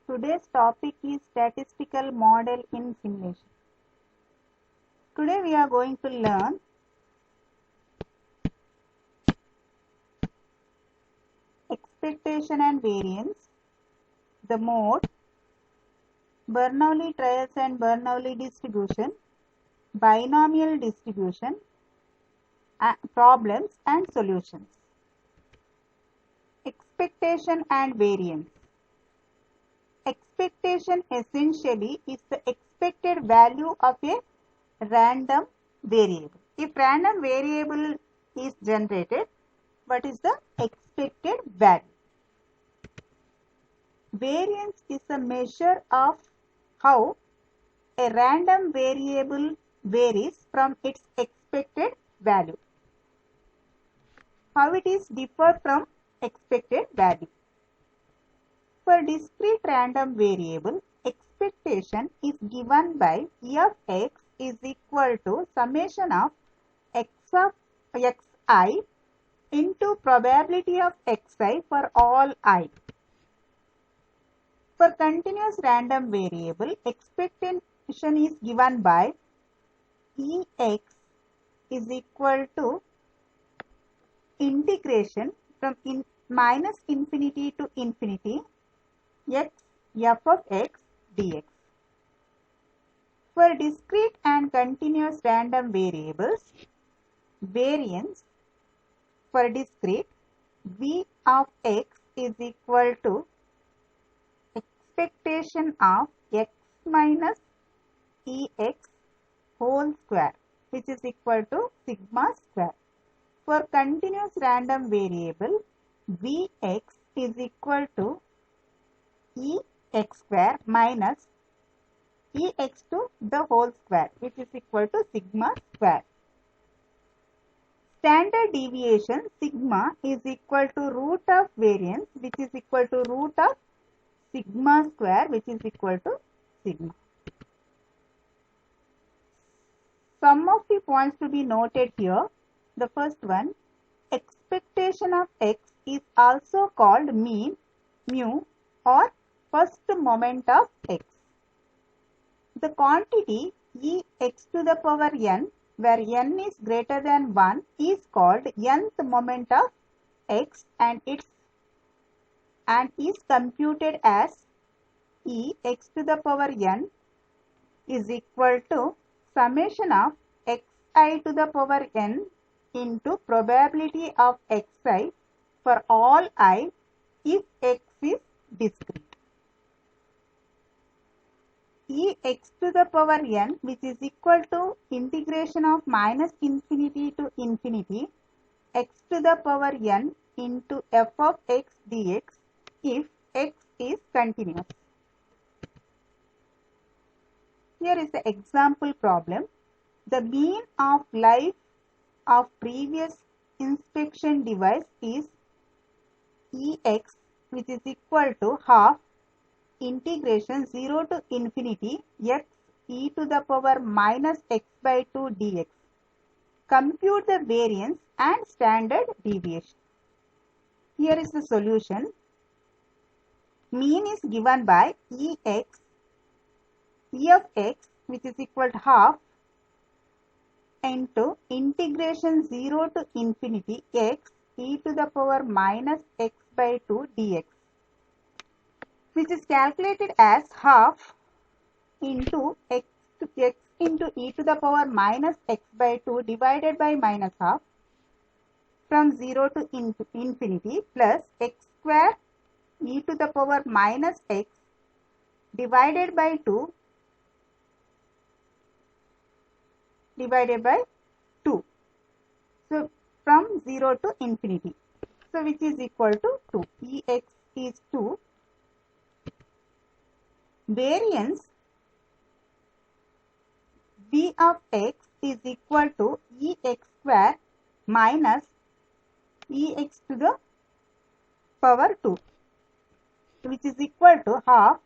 Today's topic is statistical model in simulation. Today we are going to learn expectation and variance, the mode, Bernoulli trials and Bernoulli distribution, binomial distribution, problems and solutions. Expectation and variance. Expectation essentially is the expected value of a random variable. If random variable is generated, what is the expected value? Variance is a measure of how a random variable varies from its expected value. How it is differ from expected value. For discrete random variable, expectation is given by E of x is equal to summation of x of xi into probability of xi for all I. For continuous random variable, expectation is given by Ex is equal to integration from minus infinity to infinity x f of x dx. For discrete and continuous random variables, variance for discrete v of x is equal to expectation of x minus ex whole square, which is equal to sigma square. For continuous random variable, Vx is equal to Ex square minus Ex to the whole square, which is equal to sigma square. Standard deviation sigma is equal to root of variance, which is equal to root of sigma square, which is equal to sigma. Some of the points to be noted here. The first one, expectation of x is also called mean, mu, or first moment of x. The quantity Ex to the power n, where n is greater than 1, is called nth moment of x and is computed as Ex to the power n is equal to summation of xi to the power n into probability of xi for all I if x is discrete. Ex to the power n, which is equal to integration of minus infinity to infinity x to the power n into f of x dx if x is continuous. Here is the example problem. The mean of life of previous inspection device is Ex, which is equal to half integration 0 to infinity x e to the power minus x by 2 dx. Compute the variance and standard deviation. Here is the solution. Mean is given by Ex, E of x, which is equal to half into integration 0 to infinity x e to the power minus x by 2 dx, which is calculated as half into x into e to the power minus x by 2 divided by minus half from 0 to infinity plus x square e to the power minus x divided by 2 divided by 2. So, from 0 to infinity. So, which is equal to 2. Ex is 2. Variance v of x is equal to Ex square minus Ex to the power 2, which is equal to half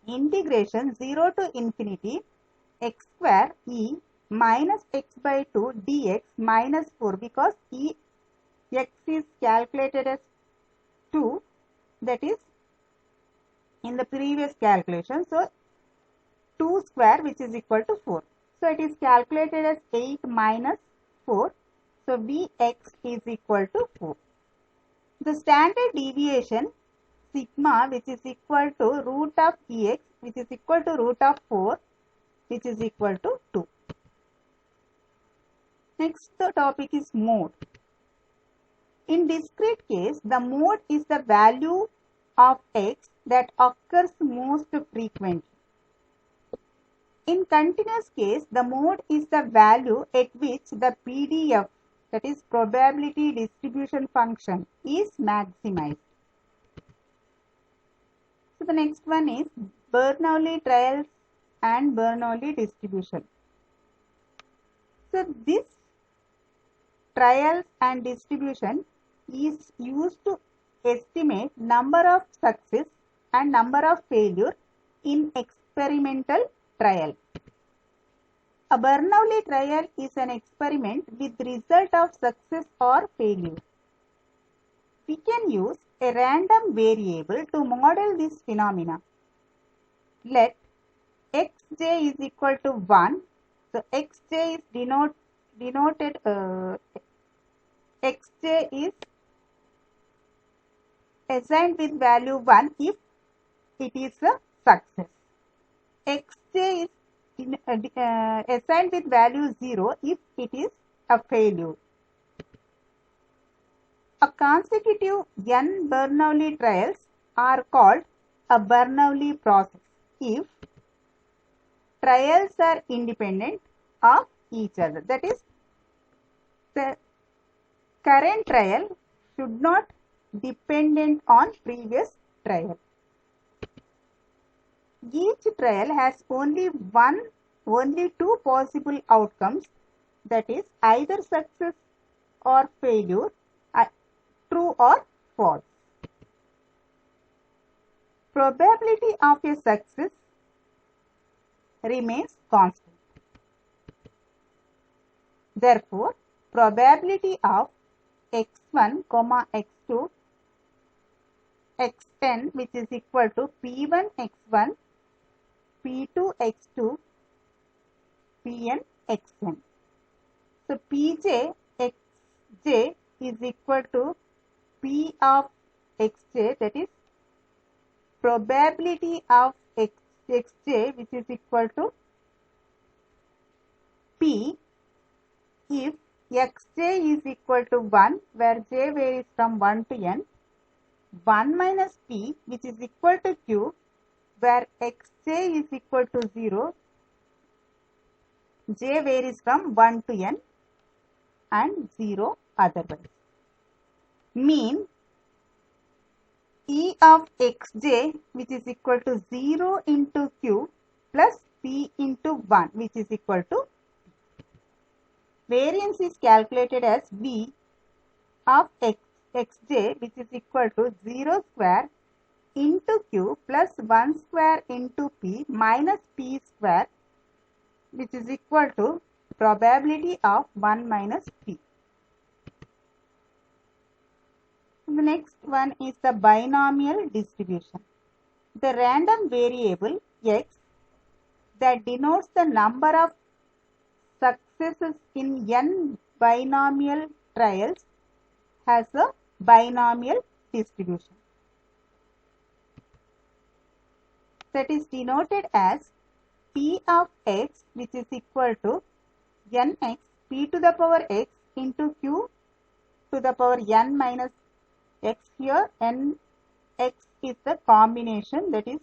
integration 0 to infinity x square e minus x by 2 dx minus 4, because x is calculated as 2, that is in the previous calculation. So 2 square, which is equal to 4. So it is calculated as 8 minus 4. So Vx is equal to 4. The standard deviation sigma, which is equal to root of Ex, which is equal to root of 4, which is equal to 2. Next, the topic is mode. In discrete case, the mode is the value of x that occurs most frequently. In continuous case, the mode is the value at which the PDF, that is probability distribution function, is maximized. So the next one is Bernoulli trials and Bernoulli distribution. So this trials and distribution is used to estimate number of success and number of failure in experimental trial. A Bernoulli trial is an experiment with result of success or failure. We can use a random variable to model this phenomena. Let xj is equal to 1. So xj is denoted xj is assigned with value 1 if it is a success. Xj is assigned with value 0 if it is a failure. A consecutive n Bernoulli trials are called a Bernoulli process if trials are independent of each other. That is, the current trial should not dependent on previous trial. Each trial has only two possible outcomes, that is either success or failure, true or false. Probability of a success remains constant. Therefore, probability of x1, x2, xn, which is equal to p1 x1, p2 x2, pn xn. So pj xj is equal to p of xj, that is probability of xj, which is equal to p if xj is equal to 1, where j varies from 1 to n, 1 minus p, which is equal to q, where xj is equal to 0, j varies from 1 to n, and 0 otherwise. Mean E of xj, which is equal to 0 into q plus p into 1, which is equal to p. Variance is calculated as V of xj, which is equal to 0 square into q plus 1 square into p minus p square, which is equal to probability of 1 minus p. The next one is the binomial distribution. The random variable x that denotes the number of successes in n binomial trials has a binomial distribution. That is denoted as p of x, which is equal to nx p to the power x into q to the power n minus x. Here n x is the combination, that is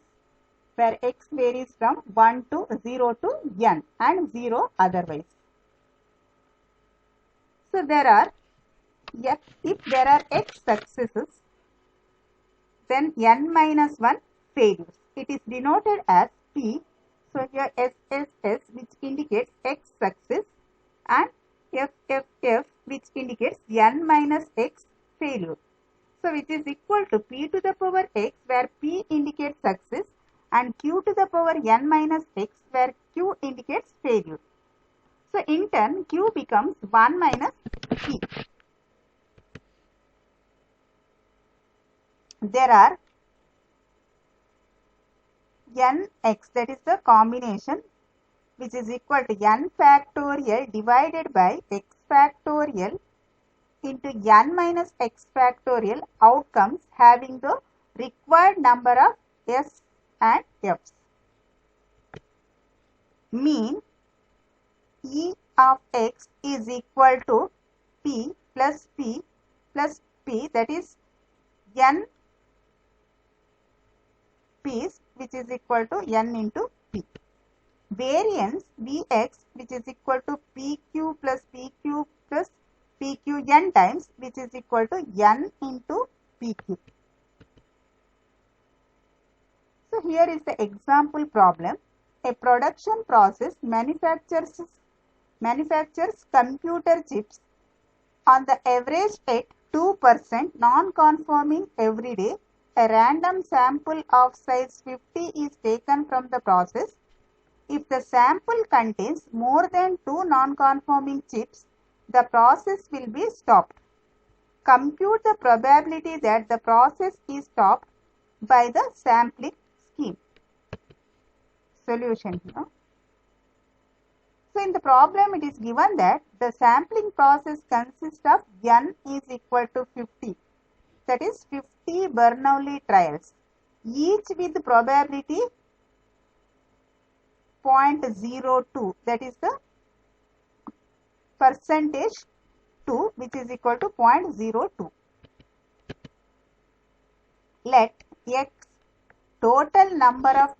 where x varies from 1 to 0 to n and 0 otherwise. So there are, if there are x successes, then n minus 1 failures. It is denoted as p. So here SSS, which indicates x success, and FFF, which indicates n minus x failure. So which is equal to p to the power x, where p indicates success, and q to the power n minus x, where q indicates failure. So in turn, q becomes 1 minus p. There are nx, that is the combination, which is equal to n factorial divided by x factorial into n minus x factorial outcomes having the required number of s and f's. Mean E of x is equal to p plus p plus p, that is n p's, which is equal to n into p. Variance Vx, which is equal to pq plus pq plus pqn times, which is equal to n into pq. So here is the example problem. A production process manufactures computer chips on the average at 2% non-conforming every day. A random sample of size 50 is taken from the process. If the sample contains more than 2 non-conforming chips, the process will be stopped. Compute the probability that the process is stopped by the sampling scheme. Solution here. So in the problem it is given that the sampling process consists of n is equal to 50, that is 50 Bernoulli trials, each with probability 0.02, that is the percentage 2, which is equal to 0.02. Let x total number of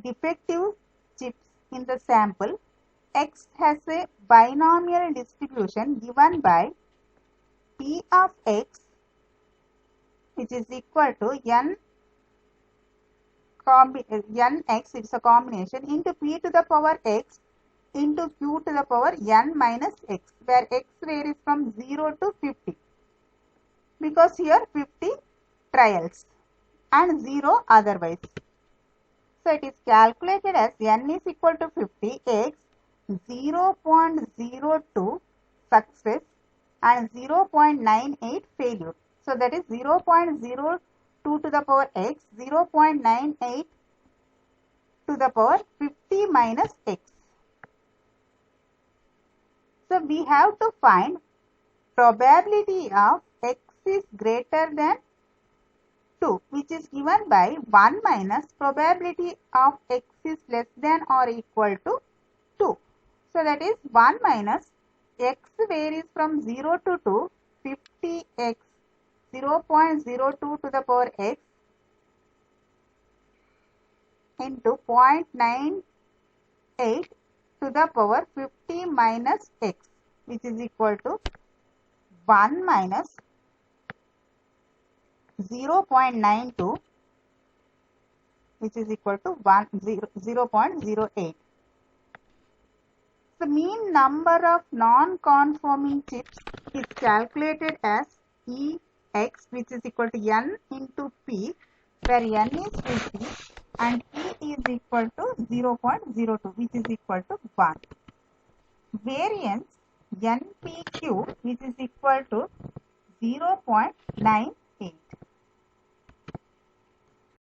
defective chips in the sample. X has a binomial distribution given by p of x, which is equal to nx, it's a combination, into p to the power x into q to the power n minus x, where x varies from 0 to 50, because here 50 trials and 0 otherwise. So it is calculated as n is equal to 50, x 0.02 success and 0.98 failure. So that is 0.02 to the power x, 0.98 to the power 50 minus x. So we have to find probability of x is greater than 2, which is given by 1 minus probability of x is less than or equal to 2. So that is 1 minus x varies from 0 to 2, 50x, 0.02 to the power x into 0.98 to the power 50 minus x, which is equal to 1 minus 0.92, which is equal to 0.08. The mean number of non-conforming chips is calculated as Ex, which is equal to n into p, where n is 50 and p is equal to 0.02, which is equal to 1. Variance npq, which is equal to 0.9